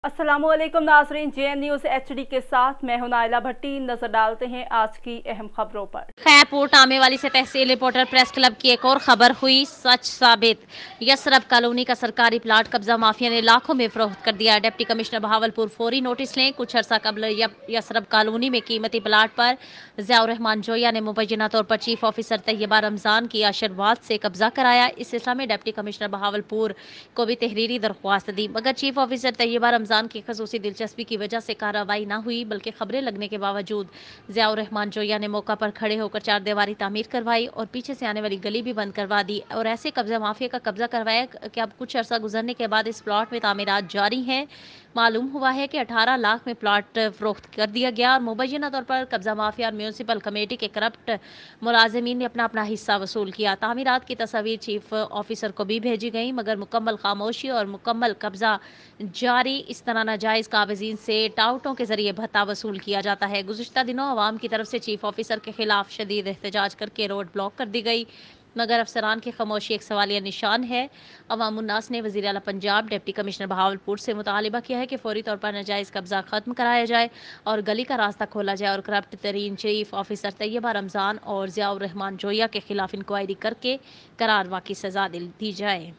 अस्सलामु अलैकुम नाज़रीन, JN न्यूज़ HD के साथ मैं हूं नाइला भट्टी। नजर डालते हैं आज की अहम खबरों पर। खैरपुर टामेवाली से तहसील रिपोर्टर प्रेस क्लब की एक और खबर हुई सच साबित। यसरब कॉलोनी का सरकारी प्लाट कब्जा माफिया ने लाखों में फरोख्त कर दिया। डिप्टी कमिश्नर बहावलपुर फौरी नोटिस लें। कुछ अरसा कबल यसरब कॉलोनी में कीमती प्लाट पर ज़ियाउर रहमान जोया ने मुबैना तौर पर चीफ ऑफिसर तैयबा रमजान की आशीर्वाद से कब्जा कराया। इस सिलसिले में डिप्टी कमिश्नर बहावलपुर को भी तहरीरी दरख्वास्त दी, मगर चीफ ऑफिसर तैयबा रमजान की खसूसी दिलचस्पी की वजह से कार्रवाई न हुई, बल्कि खबरें लगने के बावजूद ज़ियाउर रहमान जोया ने मौका पर खड़े होकर चार दीवारी तामीर करवाई और पीछे से आने वाली गली भी बंद करवा दी और ऐसे कब्जा माफिया का कब्जा करवाया कि अब कुछ अरसा गुजरने के बाद इस प्लॉट में तामीरात जारी हैं। मालूम हुआ है कि 18 लाख में प्लॉट फरोख्त कर दिया गया और मुबैना तौर पर कब्जा माफिया और म्यूनसिपल कमेटी के करप्ट मुलाजिमीन ने अपना अपना हिस्सा वसूल किया। तामीरात की तस्वीर चीफ ऑफिसर को भी भेजी गई, मगर मुकम्मल खामोशी और मुकम्मल कब्जा जारी। इस तरह नाजायज़ काबिज़ीन से टाउटों के जरिए भत्ता वसूल किया जाता है। गुज़िश्ता दिनों अवाम की तरफ से चीफ ऑफिसर के खिलाफ शदीद एहतजाज करके रोड ब्लॉक कर दी गई, मगर अफसरान की खामोशी एक सवालिया निशान है। अवाम उन्नास ने वज़ीर आला पंजाब डिप्टी कमिश्नर बहावलपुर से मुतालिबा किया है कि फौरी तौर पर नाजायज़ कब्जा ख़त्म कराया जाए और गली का रास्ता खोला जाए और करप्ट तरीन चीफ ऑफिसर तैयबा रमज़ान और ज़ियाउर रहमान जोया के खिलाफ इंक्वायरी करके करारवा की सज़ा दी जाए।